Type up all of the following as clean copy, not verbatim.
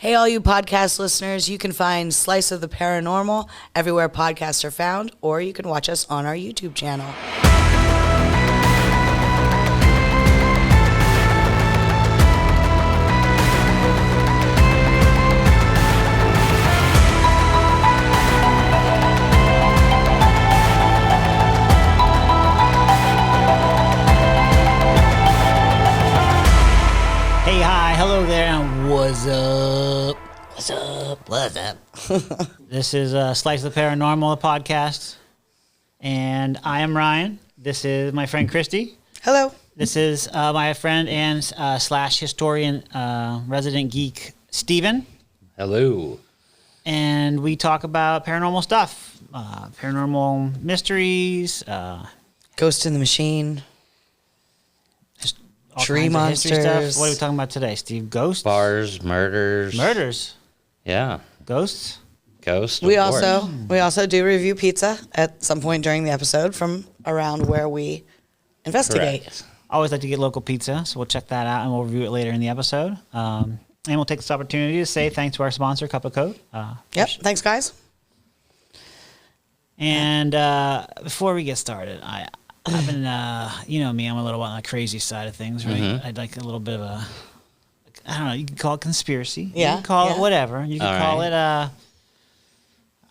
Hey, all you podcast listeners, you can find Slice of the Paranormal everywhere podcasts are found, or you can watch us on our YouTube channel. Hey, hi, hello there, and what's up? What's up? What's up? This is Slice of the Paranormal podcast, and I am Ryan. This is my friend Christy. Hello. This is my friend and slash historian, resident geek Steven. Hello. And we talk about paranormal stuff, paranormal mysteries, Ghost in the Machine. all Tree kinds of history monsters. stuff. What are we talking about today, Steve? Ghosts? Bars, murders. Murders? Yeah. Ghosts? Ghosts. We of course. also do review pizza at some point during the episode from around where we investigate. Correct. I always like to get local pizza, so we'll check that out and we'll review it later in the episode. And we'll take this opportunity to say thanks to our sponsor, Cup of Code. Yep. Thanks, guys. And before we get started, I've been, you know me, I'm a little on the crazy side of things, right? Mm-hmm. I'd like a little bit of a, I don't know, you can call it conspiracy. Yeah, You can call yeah. it whatever. You can All call right. it,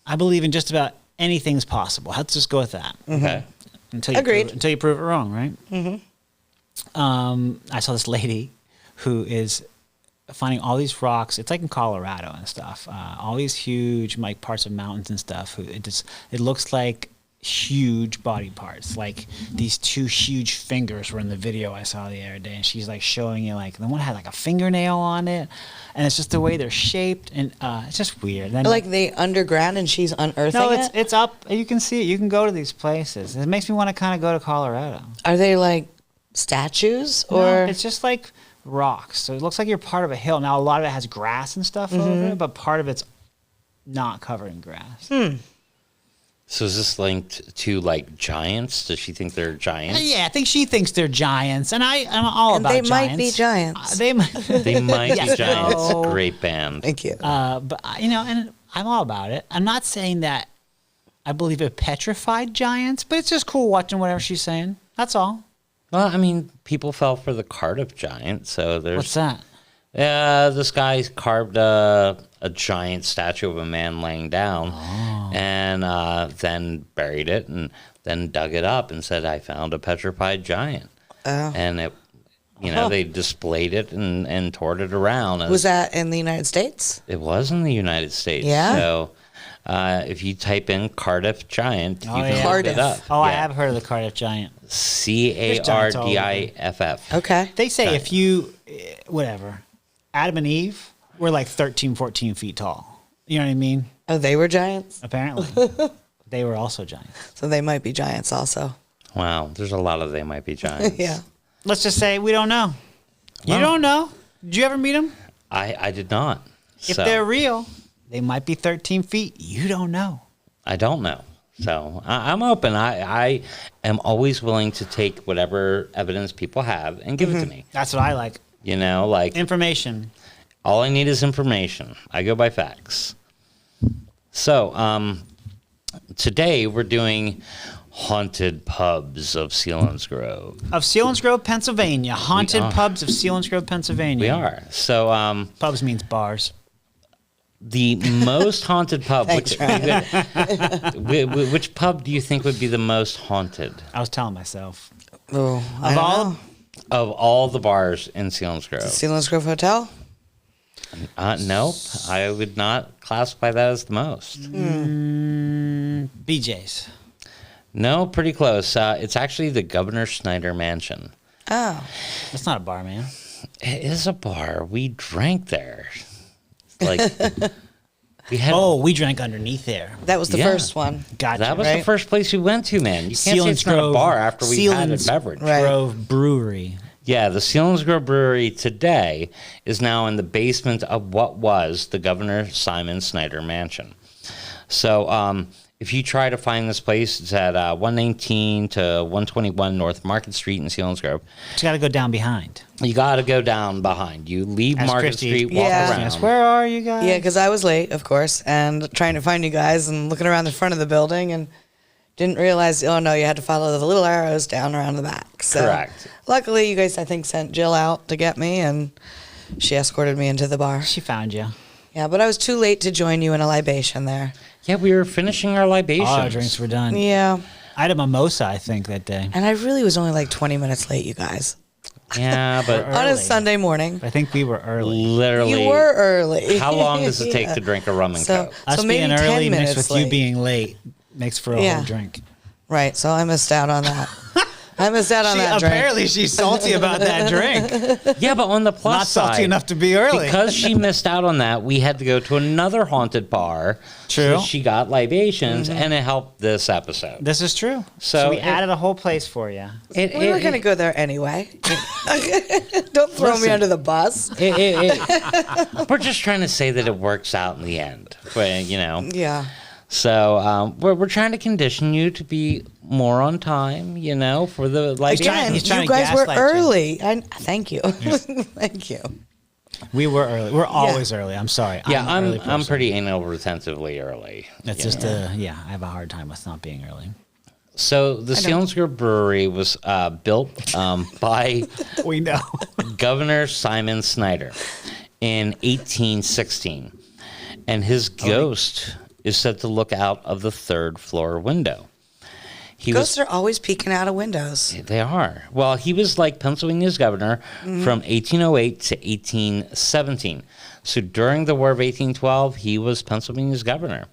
I believe in just about anything's possible. Let's just go with that. Okay. Until you Agreed. until you prove it wrong, right? Mm-hmm. I saw this lady who is finding all these rocks. It's like in Colorado and stuff. All these huge like parts of mountains and stuff. It looks like huge body parts. Like these two huge fingers were in the video I saw the other day, and she's like showing you like the one had like a fingernail on it, and it's just the way they're shaped, and it's just weird. Then Like they underground and she's unearthing no, it? it's up. You can see it. You can go to these places. It makes me want to kind of go to Colorado. Are they like statues or? No, it's just like rocks. So it looks like you're part of a hill. Now a lot of it has grass and stuff over it, but part of it's not covered in grass. So is this linked to like giants? Does she think they're giants? Yeah, I think she thinks they're giants, and I'm all And about they giants. might be giants. They might. They might Yes, be giants. no. Great band. Thank you. But you know, and I'm all about it. I'm not saying that I believe in petrified giants, but it's just cool watching whatever she's saying. That's all. Well, I mean, people fell for the Cardiff giant, so there's. What's that? This guy carved a giant statue of a man laying down, and then buried it, and then dug it up and said, "I found a petrified giant." Oh. And it, they displayed it and toured it around. Was that in the United States? It was in the United States. Yeah? So if you type in Cardiff Giant, you Oh, can yeah. look Cardiff. it up. Oh, I have heard of the Cardiff giant. Cardiff. Okay. They say Giant. if you, whatever, Adam and Eve were like 13, 14 feet tall. You know what I mean? Oh, they were giants? Apparently. They were also giants. So they might be giants also. Wow, there's a lot of they might be giants. Yeah. Let's just say we don't know. You Well- don't know. Did you ever meet them? I did not. If So, they're real, they might be 13 feet. You don't know. I don't know. So I'm open. I am always willing to take whatever evidence people have and give it to me. That's what I like. Like Information. all I need is information. I go by facts. So today we're doing haunted pubs of Selinsgrove. Of Selinsgrove, Pennsylvania. Haunted are. pubs of Selinsgrove, Pennsylvania. We are. So Pubs means bars. the most haunted pub. Thanks, Which pub do you think would be the most haunted I was telling myself. Oh, I Of don't all- know. of all the bars in Selinsgrove? Selinsgrove Hotel? Nope. I would not classify that as the most. BJ's. No, pretty close. It's actually the Governor Snyder mansion. Oh. That's not a bar, man. It is a bar. We drank there. Like we had. Oh, we drank underneath there. That was the Yeah. first one. Gotcha. That was the right? first place we went to, man. You can't say it's not a Selinsgrove- bar after we had a beverage. Right. Grove Brewery. Yeah, the Selinsgrove Brewery today is now in the basement of what was the Governor Simon Snyder mansion. So if you try to find this place, it's at 119 to 121 North Market Street in Selinsgrove. You got to go down behind. You got to go down behind. You leave As Market Christy Street, walk Yeah. around. Yes, where are you guys? Yeah, because I was late, of course, and trying to find you guys and looking around the front of the building and didn't realize, oh no, you had to follow the little arrows down around the back. So Correct. luckily, you guys, I think, sent Jill out to get me, and she escorted me into the bar. She found you. Yeah, but I was too late to join you in a libation there. Yeah, we were finishing our libations. All our drinks were done. Yeah, I had a mimosa, I think, that day. and I really was only like 20 minutes late, you guys. Yeah, but Early. On a Sunday morning. I think we were early. literally, You were early. how long does it take Yeah. to drink a rum and So, coke? Us so maybe being 10 early minutes mixed with late. you being late makes for a Yeah. whole drink. Right, so I missed out on that. I missed out on that drink. Apparently she's salty about that drink. Yeah, but on the plus Not salty side, enough to be early. because she missed out on that, we had to go to another haunted bar. True. So she got libations, and it helped this episode. This is true. So we it- added a whole place for you. We were going to go there anyway. Don't throw me Listen. under the bus. We're just trying to say that it works out in the end, but, you know. Yeah. So we're trying to condition you to be more on time, you know, for the libation. Again, he's trying you to guys were gaslight you. early. Thank you. Thank you. We were early. We're always early. I'm sorry. Yeah, an early I'm person. pretty anal retentively early. It's you just know. I have a hard time with not being early. So the Selinsgrove Brewery was built by We know. Governor Simon Snyder in 1816, and his ghost is said to look out of the third floor window. Ghosts are always peeking out of windows. They are. Well, he was like Pennsylvania's governor from 1808 to 1817. So during the War of 1812, he was Pennsylvania's governor.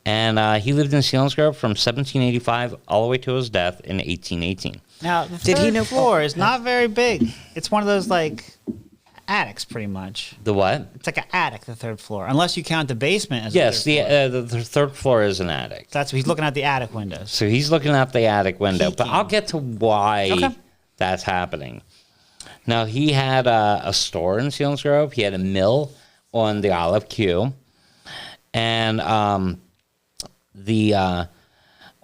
And he lived in Selinsgrove from 1785 all the way to his death in 1818. Now, the Did he third know- floor is not very big. It's one of those, like, attics, pretty much. The what? It's like an attic, the third floor, unless you count the basement as Yes, the third floor. the third floor is an attic. That's what he's looking at, the attic windows. So he's looking out the attic window. But Peeking. I'll get to why Okay. that's happening. Now, he had a store in Selinsgrove. He had a mill on the Olive Queue. And the... Am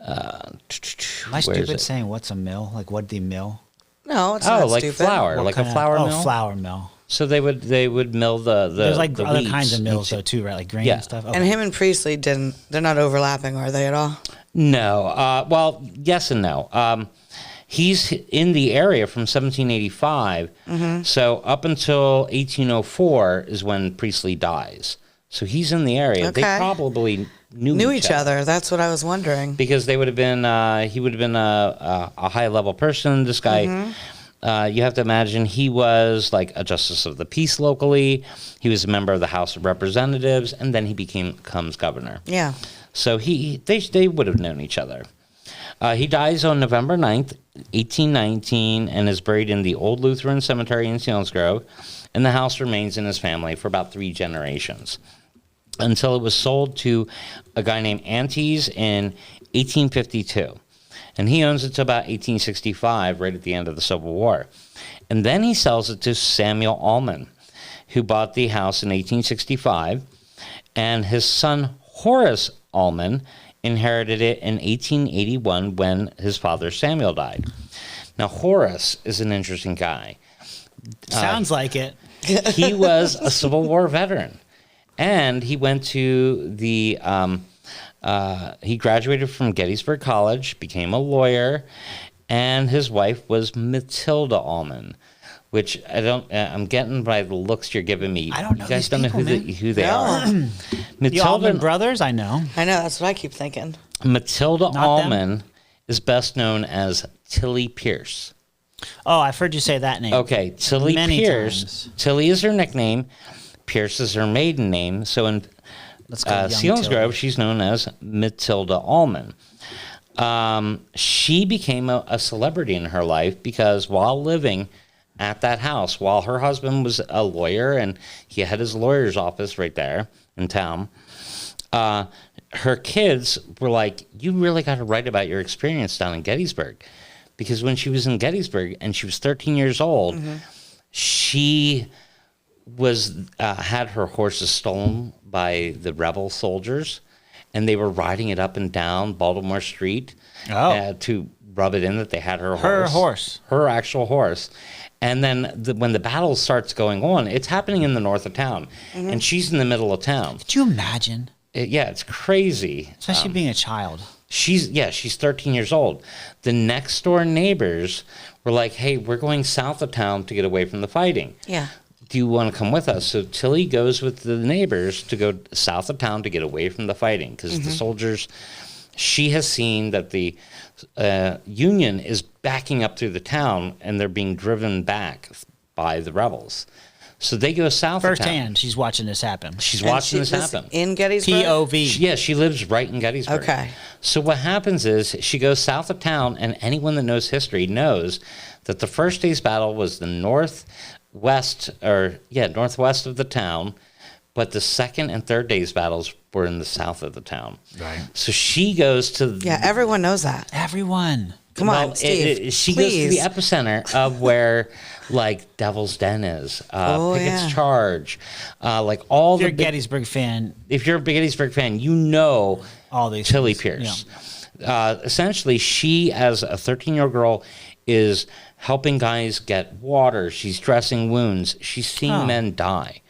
I where is stupid it? saying what's a mill? Like, what the mill? No, it's Oh, not like stupid. flour, What like a kind of- flour mill. Oh, flour mill. So they would mill the There's like the other wheats. kinds of mills though too, right? Like grain Yeah. and stuff. And Okay. him and Priestley didn't. They're not overlapping, are they at all? No. Well, yes and no. He's in the area from 1785. So up until 1804 is when Priestley dies. So he's in the area. They Okay. probably knew Each other. That's what I was wondering. because they would have been. He would have been a high level person. This guy. You have to imagine he was like a justice of the peace locally. He was a member of the House of Representatives, and then he becomes governor. Yeah. So they would have known each other. He dies on November 9th, 1819, and is buried in the Old Lutheran Cemetery in Selinsgrove, and the house remains in his family for about 3 generations, until it was sold to a guy named Antes in 1852. And he owns it to about 1865, right at the end of the Civil War. And then he sells it to Samuel Allman, who bought the house in 1865, and his son Horace Allman inherited it in 1881 when his father Samuel died. Now, Horace is an interesting guy. Sounds like it. He was a Civil War veteran, and he went to the he graduated from Gettysburg College, became a lawyer, and his wife was Matilda Allman, which I'm getting by the looks you're giving me. I don't know You guys these don't know people, man. who they No. are. The Matilda Allman Brothers, I know. I know. That's what I keep thinking. Matilda Not them? Allman is best known as Tillie Pierce. Oh, I've heard you say that name. Okay, Tillie Many Pierce. times. Tillie is her nickname. Pierce is her maiden name. So in Let's go, young Selinsgrove, Tilly. she's known as Matilda Allman. She became a celebrity in her life because while living at that house, while her husband was a lawyer and he had his lawyer's office right there in town, her kids were like, you really got to write about your experience down in Gettysburg. Because when she was in Gettysburg and she was 13 years old, she was had her horses stolen by the rebel soldiers, and they were riding it up and down Baltimore Street to rub it in that they had her actual horse. And then when the battle starts going on, it's happening in the north of town, and she's in the middle of town. Could you imagine? It's crazy. Especially being a child. She's 13 years old. The next door neighbors were like, hey, we're going south of town to get away from the fighting. Yeah. Do you want to come with us? So Tillie goes with the neighbors to go south of town to get away from the fighting because the soldiers, she has seen that the Union is backing up through the town and they're being driven back by the rebels. So they go south of town. Firsthand, she's watching this happen. She's watching this happen. In Gettysburg? POV. She lives right in Gettysburg. Okay. So what happens is she goes south of town, and anyone that knows history knows that the first day's battle was the northwest of the town, but the second and third day's battles were in the south of the town. Right. So she goes to... everyone knows that. Everyone. Come on, Steve. She goes to the epicenter of where, like, Devil's Den is, Pickett's Charge, like all if you're a Gettysburg fan. If you're a Gettysburg fan, you know all these Tillie Pierce. Yeah. Essentially, she, as a 13-year-old girl, is helping guys get water. She's dressing wounds. She's seeing men die.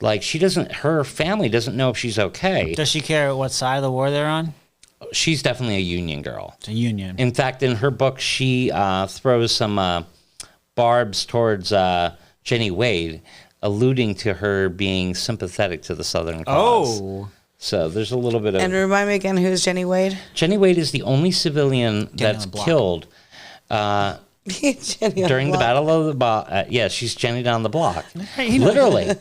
Like, her family doesn't know if she's okay. Does she care what side of the war they're on? She's definitely a Union girl. It's a Union. In fact, in her book, she throws some barbs towards Jenny Wade, alluding to her being sympathetic to the Southern cause. Oh. So there's a little bit of... And remind me again, who's Jenny Wade? Jenny Wade is the only civilian that's killed during the Battle of the Block. She's Jenny down the block. Literally.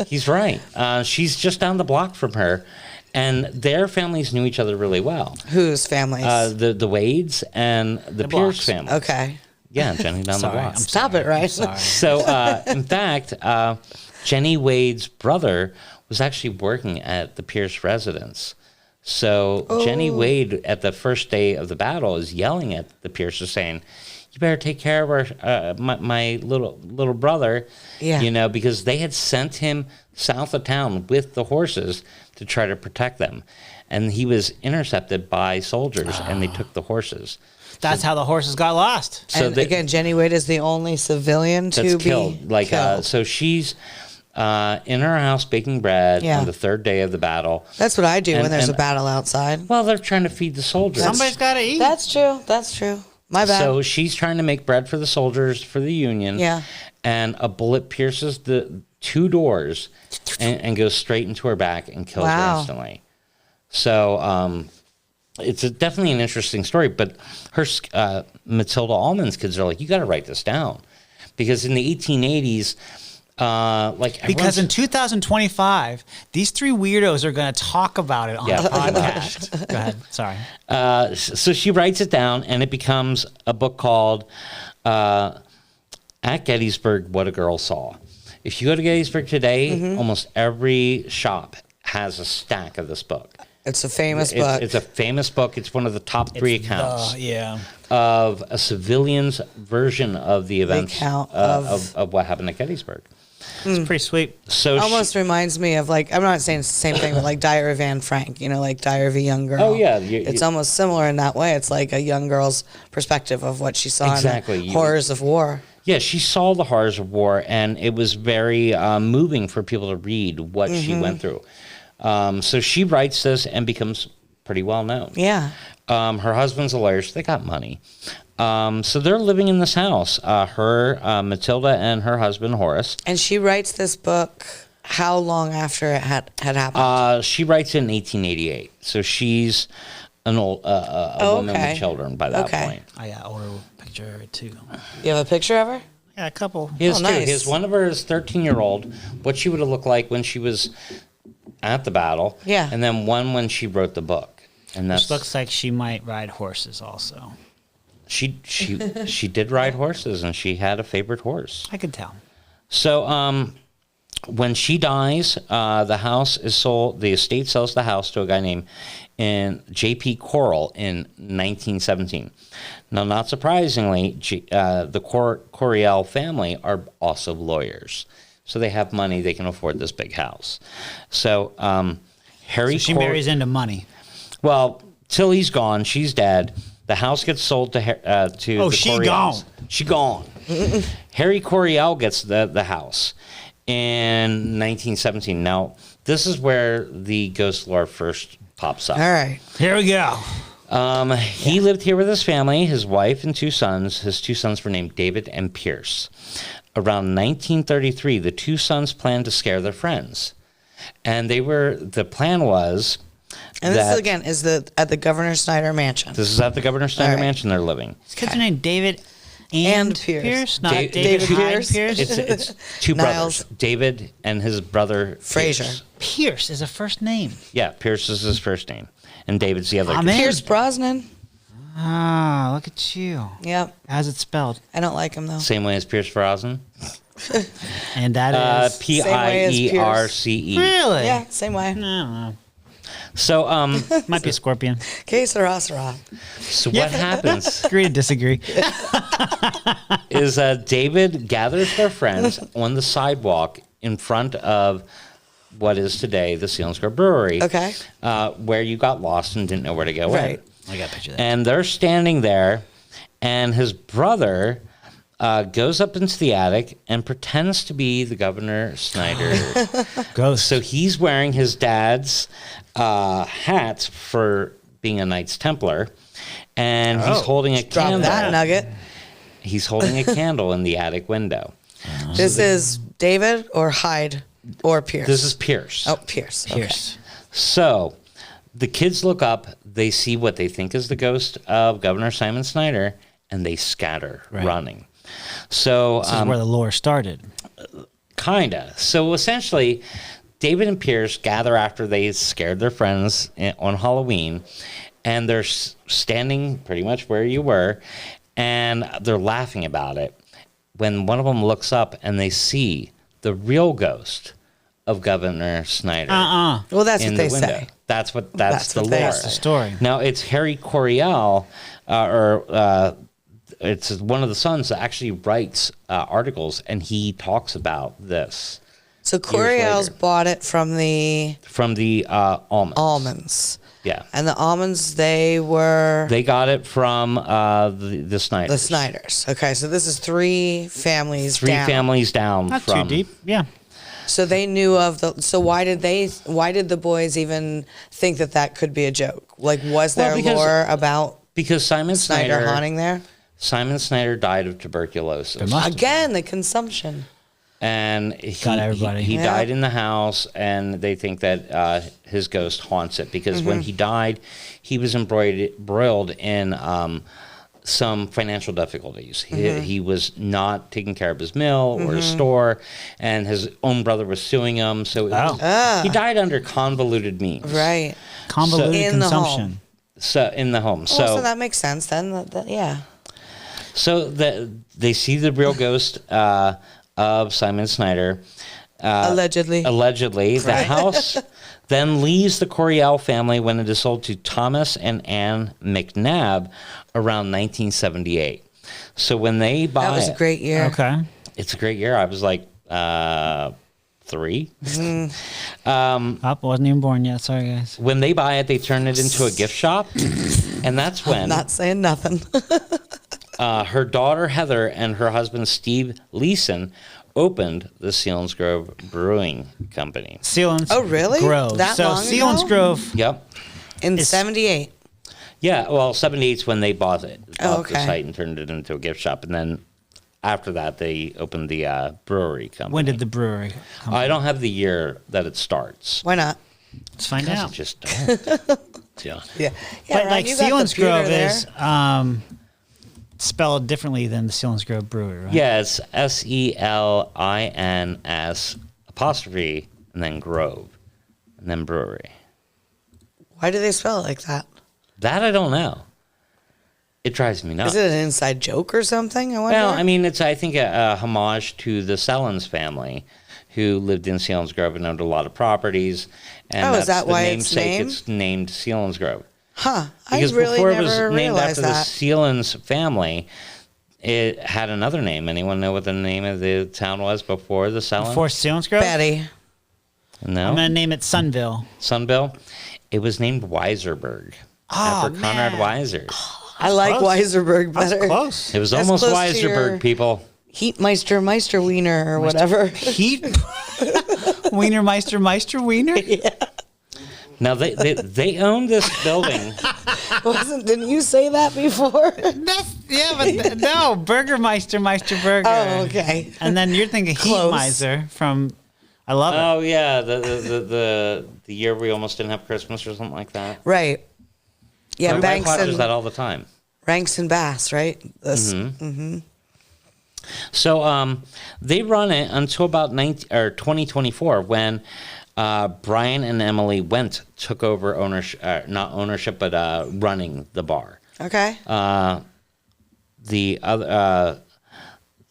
He's right. She's just down the block from her. And their families knew each other really well. Whose families? The Wades and the Pierce family. Okay. Yeah, Jenny down the block. Stop it, right? So, in fact, Jenny Wade's brother was actually working at the Pierce residence. So Jenny Wade, at the first day of the battle, is yelling at the Pierces, saying, "You better take care of my little brother," because they had sent him south of town with the horses to try to protect them. And he was intercepted by soldiers, and they took the horses. That's how the horses got lost. So again, Jenny Wade is the only civilian to be killed. So she's in her house baking bread on the third day of the battle. That's what I do when there's a battle outside. Well, they're trying to feed the soldiers. Somebody's got to eat. That's true. My bad. So she's trying to make bread for the soldiers, for the Union. Yeah. And a bullet pierces the two doors and goes straight into her back and kills her instantly. So it's definitely an interesting story. But her Matilda Allman's kids are like, you got to write this down. Because in the 1880s, because in 2025, these three weirdos are going to talk about it on the podcast. Go ahead. Sorry. So she writes it down, and it becomes a book called At Gettysburg, What a Girl Saw. If you go to Gettysburg today, almost every shop has a stack of this book. It's a famous book. It's a famous book. It's one of the top three accounts of a civilian's version of the events of what happened at Gettysburg. It's pretty sweet. So almost reminds me of, like, I'm not saying it's the same thing, but like Diary of Anne Frank, like Diary of a Young Girl. Oh, yeah. It's almost similar in that way. It's like a young girl's perspective of what she saw in the horrors of war. Yeah, she saw the horrors of war, and it was very moving for people to read what she went through. So she writes this and becomes pretty well known. Yeah. Her husband's a lawyer, so they got money. So they're living in this house, Matilda and her husband, Horace. And she writes this book how long after it had happened? She writes it in 1888. So she's an old woman with children by that point. I got an older picture of her, too. You have a picture of her? Yeah, a couple. He has two. Nice. He has one of her is 13-year-old, what she would have looked like when she was at the battle. Yeah. And then one when she wrote the book. And Which looks like she might ride horses also. She did ride horses, and she had a favorite horse. I could tell. So when she dies, the house is sold. The estate sells the house to a guy named J.P. Corll in 1917. Now, not surprisingly, the Corriel family are also lawyers. So they have money. They can afford this big house. So Harry So she marries into money. Well, Tillie's gone. She's dead. The house gets sold to the she Coriels. gone. She gone. Harry Coriel gets the house in 1917. Now, this is where the ghost lore first pops up. All right. Here we go. He lived here with his family, his wife and 2 sons. His 2 sons were named David and Pierce. Around 1933, the 2 sons planned to scare their friends. And the plan was... And this, again, is at the Governor Snyder mansion. This is at the Governor Snyder mansion they're living. His kids are named David and Pierce. Not David Pierce. Pierce. It's 2 Niles. brothers, David and his brother Fraser. Pierce. Pierce is a first name. Yeah, Pierce is his first name. And David's the other. Oh, man. Pierce Brosnan. Ah, look at you. Yep. How's it spelled? I don't like him, though. Same way as Pierce Brosnan. And that is... Pierce. Really? Yeah, same way. I don't know. So, Might be a scorpion. Que sera, sera. so what happens Agree to disagree. is David gathers their friends on the sidewalk in front of what is today the Selinsgrove Brewery. Okay. Where you got lost and didn't know where to go Right. in. I got a picture of that. And they're standing there, and his brother goes up into the attic and pretends to be the Governor Snyder. Ghost. So he's wearing his dad's hat for being a Knights Templar, and he's holding a Drop candle. that nugget. He's holding a candle in the attic window. This is David or Hyde or Pierce? This is Pierce. Oh, Pierce. Okay. Pierce. So the kids look up, they see what they think is the ghost of Governor Simon Snyder, and they scatter running. So This is where the lore started. kinda. So essentially, David and Pierce gather after they scared their friends on Halloween, and they're standing pretty much where you were, and they're laughing about it. When one of them looks up and they see the real ghost of Governor Snyder. Well, that's in what the they window. say. That's the That's lore. what they That's the story. Now it's Harry Coriel, it's one of the sons that actually writes articles, and he talks about this So Coriel's later. bought it from the from the almonds. almonds. Yeah, And the almonds, they were they got it from the Snyders. the Snyders. Okay, so this is 3 families 3 down. families down Not from too deep. Yeah. So they knew of the. So why did the boys even think that could be a joke? Like, was Well, there because- lore about because Simon Snyder Snyder haunting there? Simon Snyder died of tuberculosis. must- Again, the consumption. And Got everybody. he Yeah. died in the house, and they think that his ghost haunts it because when he died, he was embroiled in some financial difficulties. He was not taking care of his mill or his store, and his own brother was suing him. So he died under convoluted means. Right. Convoluted In the consumption. So in the home. So that makes sense then. Yeah. So they see the real ghost of Simon Snyder. Allegedly. Allegedly. The house then leaves the Coriel family when it is sold to Thomas and Ann McNabb around 1978. So when they buy That was a great year. Okay. it's a great year. I was like 3. Up, wasn't even born yet. Sorry, guys. When they buy it, they turn it into a gift shop. And that's when Not saying nothing. her daughter Heather and her husband Steve Leeson opened the Selinsgrove Brewing Company. Selinsgrove. Oh, really? That so long ago? Selinsgrove. Yep. In 78. Yeah, well, 78's when they bought it. Bought okay. the site and turned it into a gift shop. And then after that, they opened the brewery company. When did the brewery come? I don't have the year that it starts. Why not? Let's find Because out. I just don't. Yeah. Yeah. But Ryan, like you got the computer Selinsgrove there. is spelled differently than the Selinsgrove Brewery, right? Yeah, it's SELINS apostrophe and then Grove and then Brewery. Why do they spell it like that? That I don't know. It drives me nuts. Is it an inside joke or something? I wonder. Well, I mean, it's I think a homage to the Selins family, who lived in Selinsgrove and owned a lot of properties. And Oh, is that's that the why it's namesake. named? It's named Selinsgrove. Huh. I Because really before never it was named realized after that. the Selins family, it had another name. Anyone know what the name of the town was before the Selins? Before Selinsgrove? Betty. No. I'm going to name it Sunville. Sunville. It was named Weiserberg Oh, after Conrad man. Weiser. I like close. Weiserberg That's better. close. It was That's almost close to your- Weiserberg, people. Heatmeister Meister Wiener or whatever. Heat. Wiener Meister Wiener? Now, they own this building. Didn't you say that before? But no, Burgermeister Burger. Oh, okay. And then you're thinking Heat Close. Miser from, I love it. Oh, yeah, the year we almost didn't have Christmas or something like that. Right. Yeah, My wife Banks watches that and all the time. Ranks and Bass, right? This. So they run it until about 2024 when Brian and Emily Went took over ownership, not ownership, but running the bar. Okay. The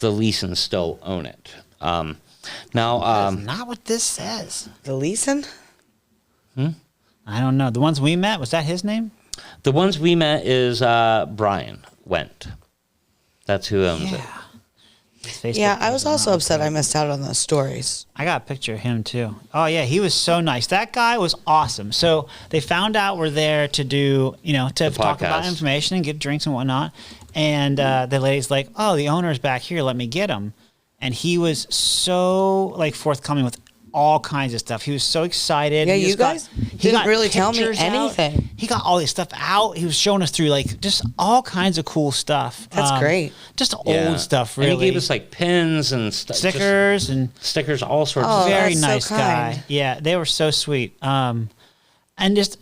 Leesons still own it. Now, That's not what this says. The Leeson? I don't know. The ones we met, was that his name? the ones we met is Brian Went. That's who owns it. Yeah, I was also upset I missed out on those stories. I got a picture of him too. Oh yeah, he was so nice. That guy was awesome. So they found out we're there to do, to talk about podcast. information and get drinks and whatnot. And the lady's like, "Oh, the owner's back here. Let me get him." And he was so forthcoming with all kinds of stuff. He was so excited. Yeah, He you just got- guys he didn't got really tell me pictures out. anything. He got all this stuff out. He was showing us through just all kinds of cool stuff. That's great. Just Yeah. old stuff, really. And he gave us pins and stickers and stickers, all sorts Oh, of very that's so nice guy. kind. Yeah, they were so sweet. And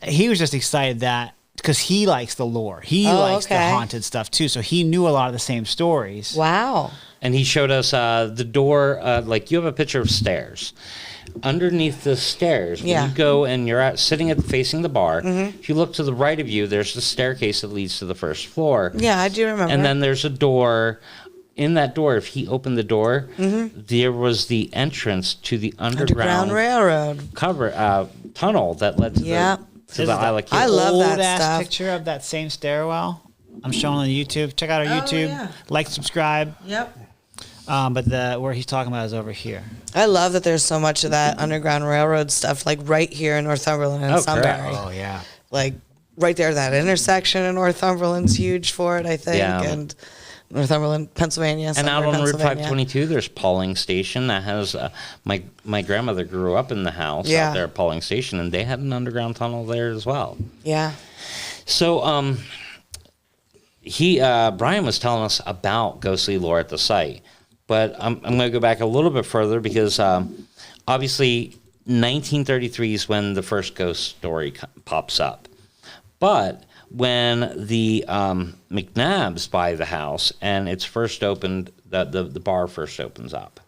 he was just excited that because he likes the lore. He likes the okay. haunted stuff too. So he knew a lot of the same stories. Wow. And he showed us the door. You have a picture of stairs. Underneath the stairs, when Yeah. you go and you're facing the bar, if you look to the right of you, there's the staircase that leads to the first floor. Yeah, I do remember. And then there's a door. In that door, if he opened the door, there was the entrance to the Underground Railroad. tunnel that led to Yeah. the Isle of Key. I love that Old ass stuff. picture of that same stairwell. I'm showing on YouTube. Check out our YouTube. yeah. Like, subscribe. Yep. But where he's talking about is over here. I love that there's so much of that Underground Railroad stuff, right here in Northumberland and Oh, Sunbury. correct. Oh yeah. Right there, that intersection in Northumberland's huge for it, I think. Yeah. And Northumberland, Pennsylvania. And out Sunbury, on Route Pennsylvania. 522, there's Pauling Station that has my grandmother grew up in the house Yeah. out there at Pauling Station, and they had an underground tunnel there as well. Yeah. So Brian was telling us about ghostly lore at the site, but I'm going to go back a little bit further because obviously 1933 is when the first ghost story pops up, but when the McNabbs buy the house and it's first opened, the bar first opens up.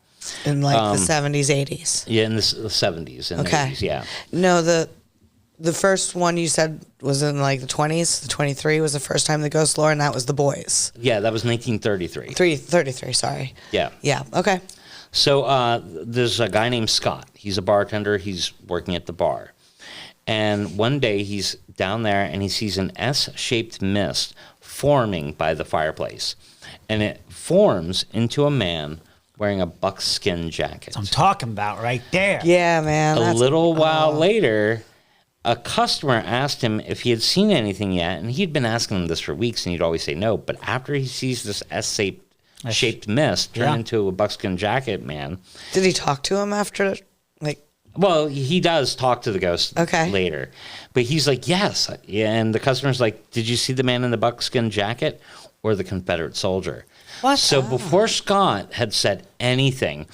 In the 70s, 80s. Yeah, in the 70s and Okay. 80s, yeah. No, the first one you said was in the 20s. The 23 was the first time the ghost lore, and that was the boys. Yeah, that was 1933. 33, sorry. Yeah. Yeah, okay. So there's a guy named Scott. He's a bartender. He's working at the bar. And one day he's down there and he sees an S-shaped mist forming by the fireplace. And it forms into a man wearing a buckskin jacket. I'm talking about right there. Yeah, man. A little while later, a customer asked him if he had seen anything yet. And he'd been asking him this for weeks and he'd always say no. But after he sees this S-shaped mist turn into a buckskin jacket man. Did he talk to him after, Well, he does talk to the ghost Okay. later. But he's like, yes. And the customer's like, did you see the man in the buckskin jacket or the Confederate soldier? What? So before Scott had said anything,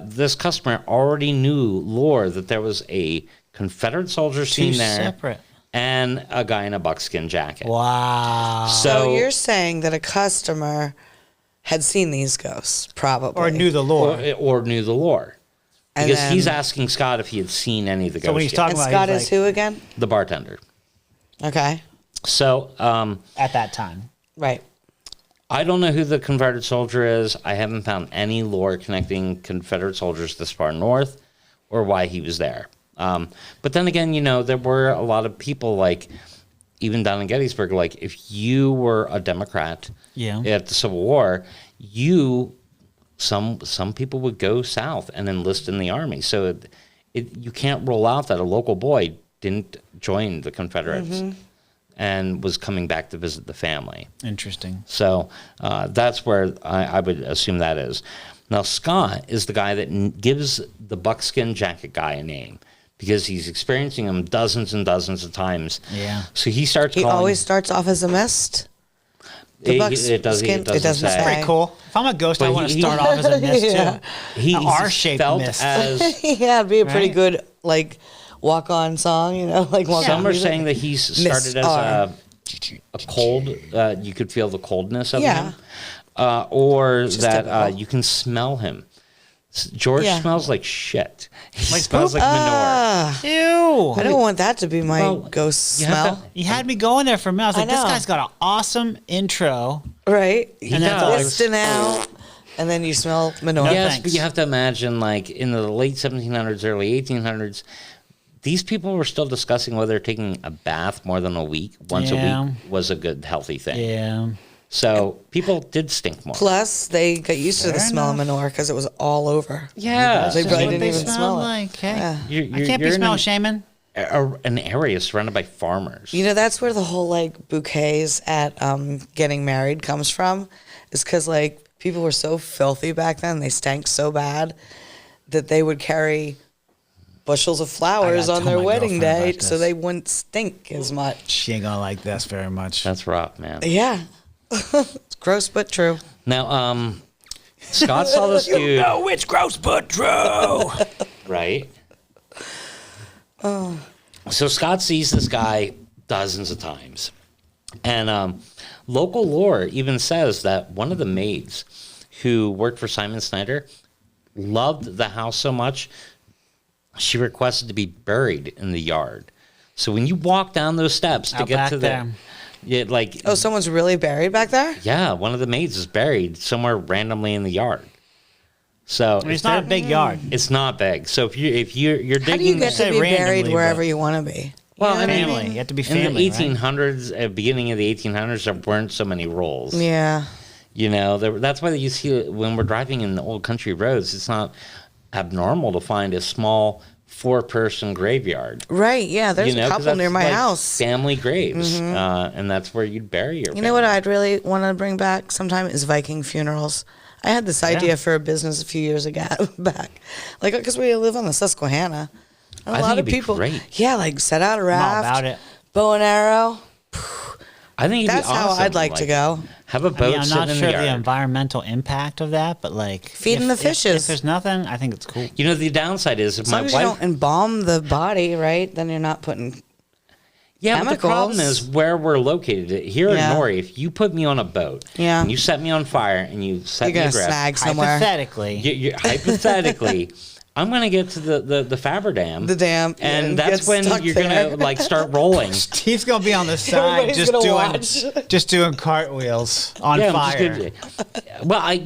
this customer already knew lore that there was a Confederate soldier seen there separate. and a guy in a buckskin jacket. Wow. So you're saying that a customer had seen these ghosts, probably. Or knew the lore. Or knew the lore. And Because then- he's asking Scott if he had seen any of the ghosts. So when he's yet. talking And about Scott he's is who again? The bartender. Okay. So at that time. Right. I don't know who the Confederate soldier is. I haven't found any lore connecting Confederate soldiers this far north or why he was there. But then again, there were a lot of people even down in Gettysburg, if you were a Democrat at the Civil War, some people would go south and enlist in the army. So you can't rule out that a local boy didn't join the Confederates and was coming back to visit the family. Interesting. So that's where I would assume that is. Now, Scott is the guy that gives the buckskin jacket guy a name because he's experiencing them dozens and dozens of times. Yeah. So he starts He calling. always starts off as a mist. It doesn't doesn't say. say. Pretty cool. If I'm a ghost, I But want to he- start off as a mist Yeah. too. He's An R-shaped felt mist. as Yeah, it'd be a pretty Right. good like walk-on song, you know, like walk some on are music. saying that he's started as a cold. You could feel the coldness of Yeah. him, or Which is that typical. you can smell him. George Yeah. smells like shit. He Like smells like manure. Ah, Ew. I don't want that to be my Well, ghost you have smell. to- You had me going there for a minute. I was I like, this know. guy's got an awesome intro. Right? He And then does. Listing out, and then you smell manure. No Yes, thanks. but you have to imagine, like in the late 1700s, early 1800s, these people were still discussing whether taking a bath more than once a Yeah. week, was a good, healthy thing. Yeah. So people did stink more. Plus, they got used to the Fair smell enough. of manure because it was all over. Yeah, They That's probably what didn't they even smell it. like. Hey. Yeah. I can't be in smell shaming. an area surrounded by farmers. You know, that's where the whole like bouquets at getting married comes from, is because like people were so filthy back then, they stank so bad that they would carry bushels of flowers I gotta on tell their my wedding girlfriend day about so this. they wouldn't stink as much. She ain't gonna like this very much. That's rough, man. Yeah. It's gross but true. Now, Scott saw this dude, it's gross but true. right? So Scott sees this guy dozens of times. And local lore even says that one of the maids who worked for Simon Snyder loved the house so much, she requested to be buried in the yard. So when you walk down those steps to Out get back to there. Oh, someone's really buried back there? yeah, one of the maids is buried somewhere randomly in the yard. So I mean, it's not a big yard. It's not big. So if you're digging, How do you get to Say be buried randomly, wherever but- you want to be? well, You know what I Family. mean? You have to be in family. the 1800s, beginning of the 1800s, there weren't so many rules. Yeah. You know, that's why you see when we're driving in the old country roads, it's not abnormal to find a small 4-person graveyard. Right, yeah. There's You know, a 'cause couple that's near my like house. family graves, and that's where you'd bury your. You know what I'd really want to bring back sometime is Viking funerals. I had this idea for a business a few years ago back, like because we live on the Susquehanna. And I a think lot it'd of be people, great. yeah, like set out a raft, about it. bow and arrow. I think it'd That's be awesome. how I'd like to go. Have a I boat mean, I'm sitting not in sure the the yard. environmental impact of that, but like Feeding the if fishes. there's nothing, I think it's cool. You know, the downside is if As my long as you wife. don't embalm the body, right? Then you're not putting. Yeah, but the problem chemicals. is where we're located. Here Yeah. in Nori, if you put me on a boat, Yeah. and you set me on fire, and you set You're me gonna adrift, snag somewhere. Hypothetically, hypothetically, I'm going to get to the Faber Dam. The dam, And and that's get when stuck you're going there. to like start rolling. Steve's gonna be on the side Everybody's just gonna doing just doing cartwheels on I'm fire. just gonna- well, I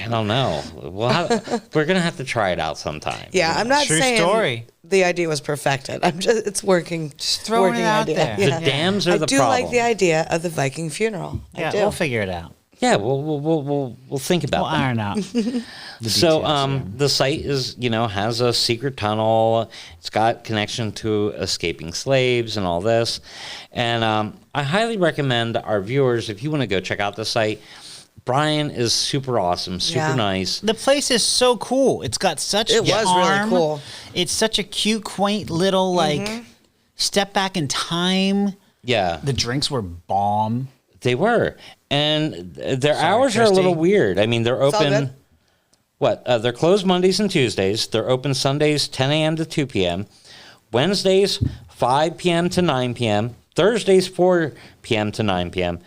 don't know. We're going to have to try it out sometime. Yeah, I'm not True saying story. the idea was perfected. I'm just it's working. Just throwing working it out idea. there. Yeah. The dams are I the do problem. like the idea of the Viking funeral. Yeah, I do. we'll figure it out. Yeah, we'll think about We'll that. iron out. the So details, yeah. the site is, has a secret tunnel. It's got connection to escaping slaves and all this. And I highly recommend our viewers, if you want to go check out the site, Brian is super awesome, super Yeah. nice. The place is so cool. It's got such It was really charm. cool. It's such a cute, quaint little step back in time. Yeah, The drinks were bomb. they were. And their hours are a Christy. little weird. I mean, they're all open. good. They're closed Mondays and Tuesdays. They're open Sundays, 10 a.m. to 2 p.m. Wednesdays, 5 p.m. to 9 p.m. Thursdays, 4 p.m. to 9 p.m.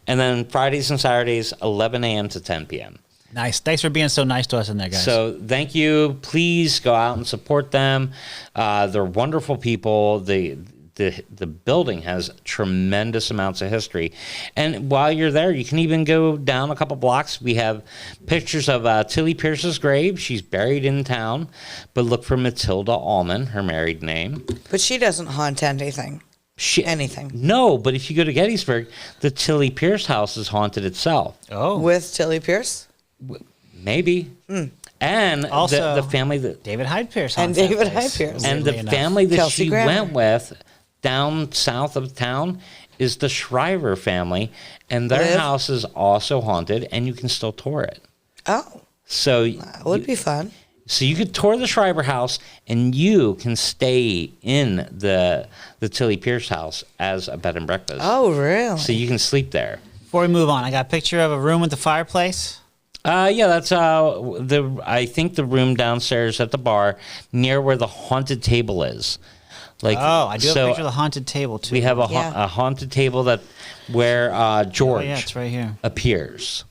And then Fridays and Saturdays, 11 a.m. to 10 p.m. Nice. Thanks for being so nice to us in there, guys. So thank you. Please go out and support them. They're wonderful people. The building has tremendous amounts of history. And while you're there, you can even go down a couple blocks. We have pictures of Tillie Pierce's grave. She's buried in town. But look for Matilda Allman, her married name. But she doesn't haunt anything. Anything. No, but if you go to Gettysburg, the Tillie Pierce house is haunted itself. oh, With Tillie Pierce? Maybe. And Also, the family that David Hyde Pierce And haunts that David place, Hyde Pierce. and the weirdly enough. family that Kelsey she Grammer. went with down south of town is the Shriver family, and their Live? house is also haunted, and you can still tour it. Oh, So that would be fun. so you could tour the Shriver house, and you can stay in the Tillie Pierce house as a bed and breakfast. Oh, really? So you can sleep there. Before we move on, I got a picture of a room with the fireplace. Yeah, that's I think the room downstairs at the bar near where the haunted table is. Like, Oh, I do have so a picture of the haunted table too. we have Yeah. a haunted table where Oh, George yeah, it's right here. appears.